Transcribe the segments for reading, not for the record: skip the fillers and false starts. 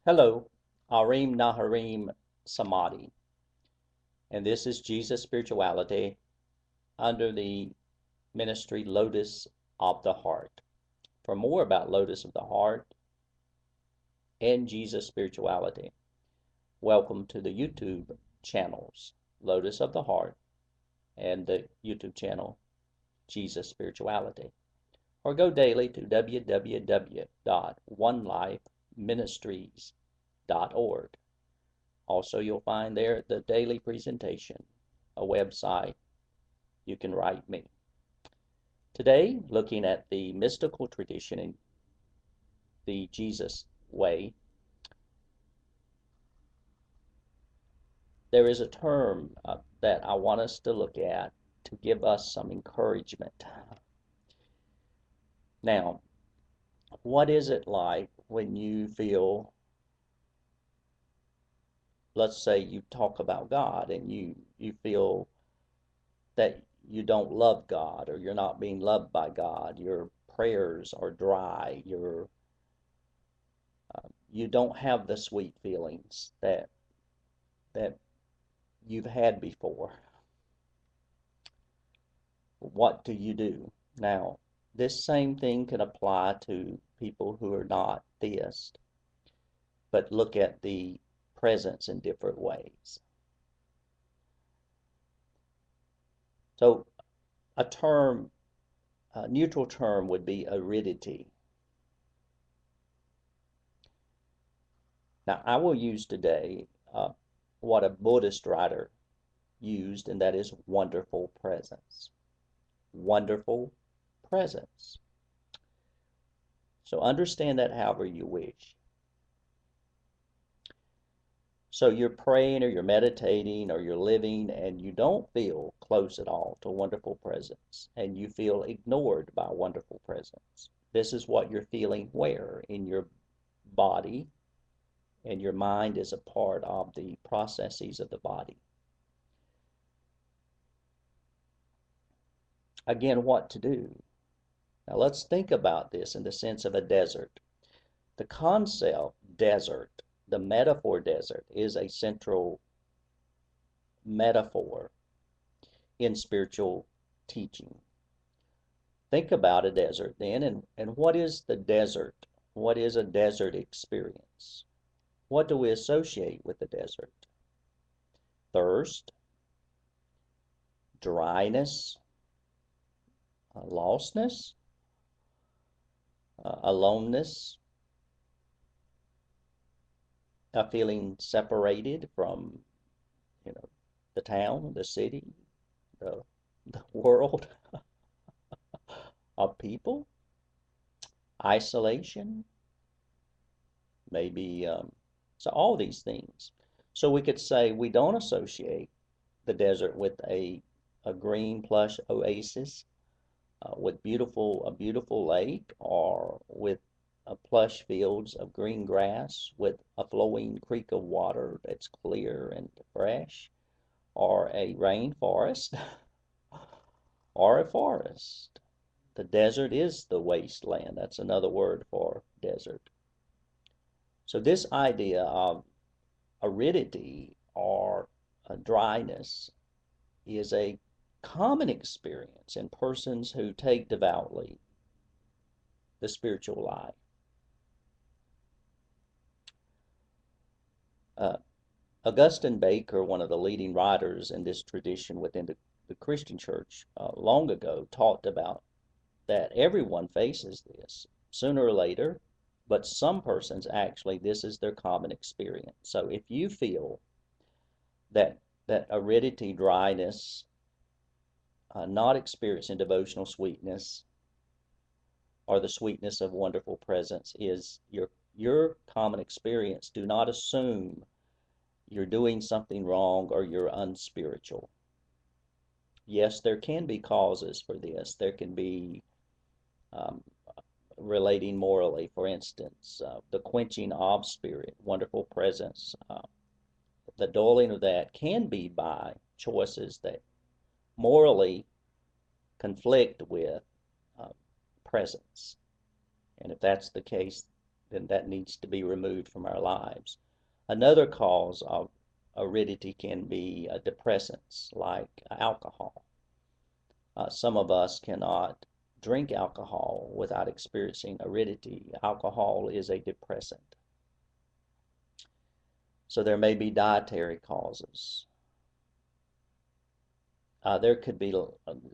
Hello, Arem Nahariim-Samadhi, and this is Jesus Spirituality under the ministry Lotus of the Heart. For more about Lotus of the Heart and Jesus Spirituality, welcome to the YouTube channels Lotus of the Heart and the YouTube channel Jesus Spirituality, or go daily to www.onelifeministries.org. Also, you'll find there the daily presentation, a website. You can write me. Today, looking at the mystical tradition in the Jesus way, there is a term that I want us to look at to give us some encouragement. Now, what is it like when you feel, let's say you talk about God and you feel that you don't love God, or you're not being loved by God, your prayers are dry, you don't have the sweet feelings that you've had before. What do you do? Now, this same thing can apply to people who are not theists, but look at the presence in different ways. So a neutral term would be aridity. Now, I will use today what a Buddhist writer used, and that is wonderful presence. Wonderful presence. So understand that however you wish. So you're praying or you're meditating or you're living and you don't feel close at all to wonderful presence, and you feel ignored by wonderful presence. This is what you're feeling where? In your body, and your mind is a part of the processes of the body. Again, what to do? Now let's think about this in the sense of a desert. The concept desert, the metaphor desert, is a central metaphor in spiritual teaching. Think about a desert then, and what is the desert? What is a desert experience? What do we associate with the desert? Thirst, dryness, lostness, aloneness, a feeling separated from, the town, the city, the world of people, isolation, maybe, so all these things. So we could say we don't associate the desert with a green plush oasis, with a beautiful lake, or with plush fields of green grass with a flowing creek of water that's clear and fresh, or a rainforest, or a forest. The desert is the wasteland. That's another word for desert. So this idea of aridity or dryness is a common experience in persons who take devoutly the spiritual life. Augustine Baker, one of the leading writers in this tradition within the Christian church, long ago talked about that everyone faces this sooner or later, but some persons actually, this is their common experience. So if you feel that aridity, dryness, not experiencing devotional sweetness, or the sweetness of wonderful presence is your common experience, do not assume you're doing something wrong or you're unspiritual. Yes, there can be causes for this. There can be relating morally, for instance, the quenching of spirit, wonderful presence. The dulling of that can be by choices that morally conflict with presence. And if that's the case, then that needs to be removed from our lives. Another cause of aridity can be depressants like alcohol. Some of us cannot drink alcohol without experiencing aridity. Alcohol is a depressant. So there may be dietary causes. There could be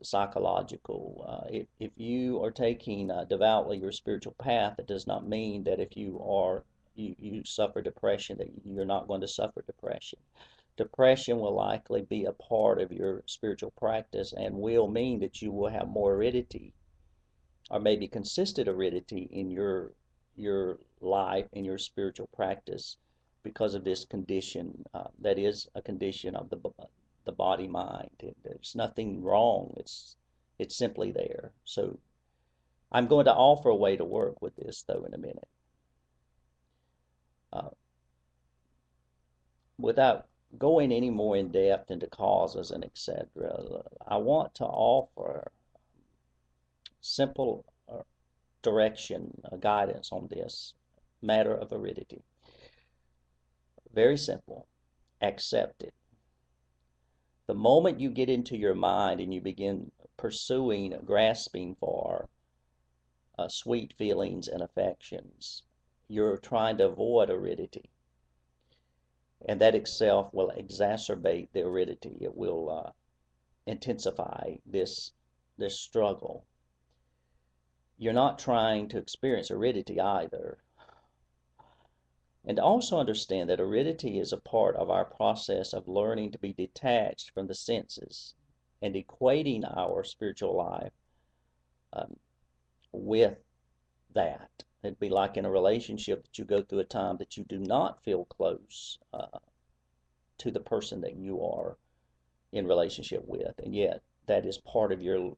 psychological. If you are taking devoutly your spiritual path, it does not mean that if you suffer depression that you're not going to suffer depression. Depression will likely be a part of your spiritual practice and will mean that you will have more aridity or maybe consistent aridity in your life, in your spiritual practice because of this condition that is a condition of the body mind. There's nothing wrong. It's simply there. So I'm going to offer a way to work with this though in a minute. Without going any more in depth into causes and etc., I want to offer simple direction, guidance on this matter of aridity. Very simple. Accept it. The moment you get into your mind and you begin pursuing, grasping for sweet feelings and affections, you're trying to avoid aridity. And that itself will exacerbate the aridity. It will intensify this struggle. You're not trying to experience aridity either. And also understand that aridity is a part of our process of learning to be detached from the senses and equating our spiritual life with that. It'd be like in a relationship that you go through a time that you do not feel close to the person that you are in relationship with, and yet that is part of your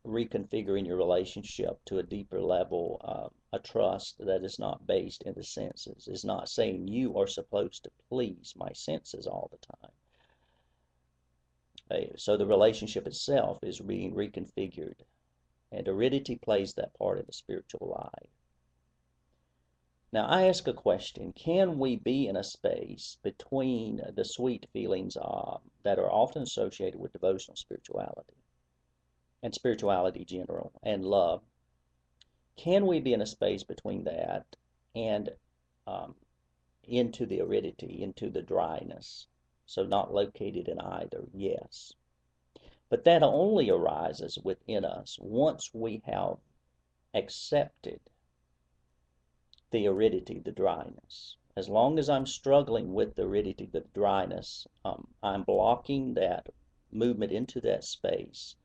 reconfiguring your relationship to a deeper level, a trust that is not based in the senses, is not saying you are supposed to please my senses all the time. So the relationship itself is being reconfigured, and aridity plays that part of the spiritual life. Now I ask a question: can we be in a space between the sweet feelings that are often associated with devotional spirituality and spirituality general and love? Can we be in a space between that and into the aridity, into the dryness? So not located in either, yes. But that only arises within us once we have accepted the aridity, the dryness. As long as I'm struggling with the aridity, the dryness, I'm blocking that movement into that space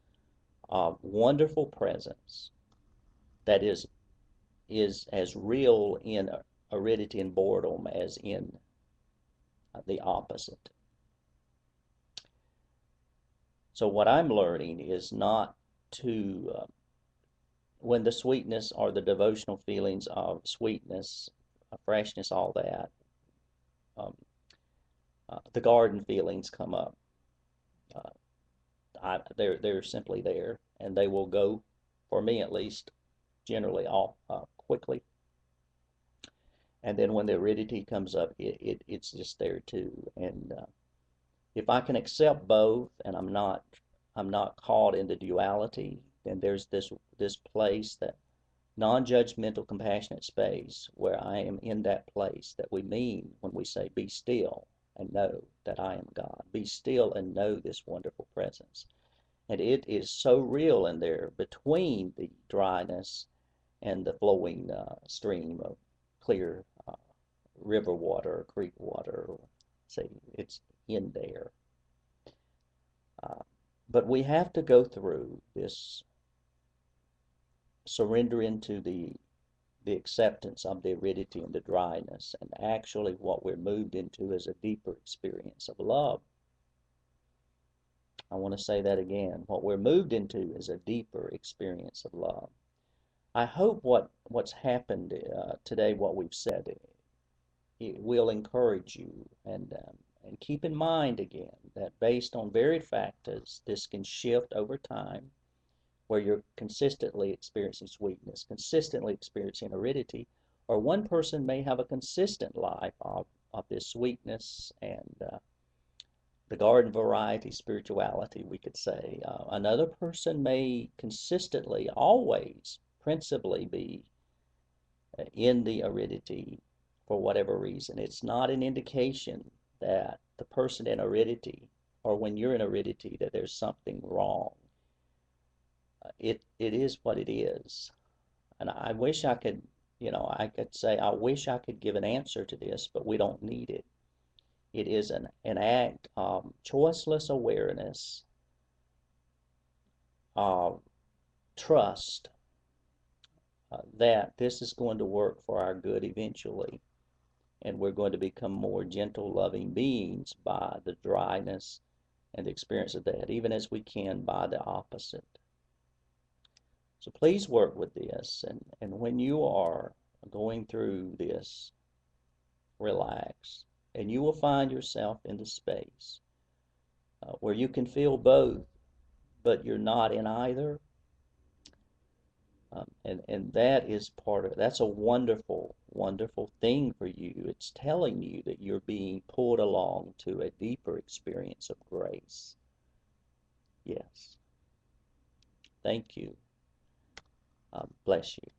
of wonderful presence that is as real in aridity and boredom as in the opposite. So what I'm learning is not to, when the sweetness or the devotional feelings of sweetness, freshness, all that, the garden feelings come up. They're simply there, and they will go, for me at least, generally off quickly. And then when the aridity comes up, it's just there too. And if I can accept both, and I'm not caught in the duality, then there's this place, that non-judgmental, compassionate space where I am in that place that we mean when we say, be still and know that I am God. Be still and know this wonderful presence. And it is so real in there between the dryness and the flowing stream of clear river water or creek water. Say it's in there. But we have to go through this surrender into the acceptance of the aridity and the dryness, and actually what we're moved into is a deeper experience of love. I want to say that again. What we're moved into is a deeper experience of love. I hope what's happened today, what we've said, it will encourage you, and keep in mind again that based on varied factors, this can shift over time, where you're consistently experiencing sweetness, consistently experiencing aridity, Or one person may have a consistent life of this sweetness and the garden variety spirituality, we could say. Another person may consistently, always, principally be in the aridity for whatever reason. It's not an indication that the person in aridity, or when you're in aridity, that there's something wrong. It is what it is. And I wish I could, I could say, I wish I could give an answer to this, but we don't need it. It is an act of choiceless awareness, of trust that this is going to work for our good eventually. And we're going to become more gentle, loving beings by the dryness and the experience of that, even as we can by the opposite. So please work with this. And when you are going through this, relax. And you will find yourself in the space where you can feel both, but you're not in either. And that is part of it. That's a wonderful, wonderful thing for you. It's telling you that you're being pulled along to a deeper experience of grace. Yes. Thank you. Bless you.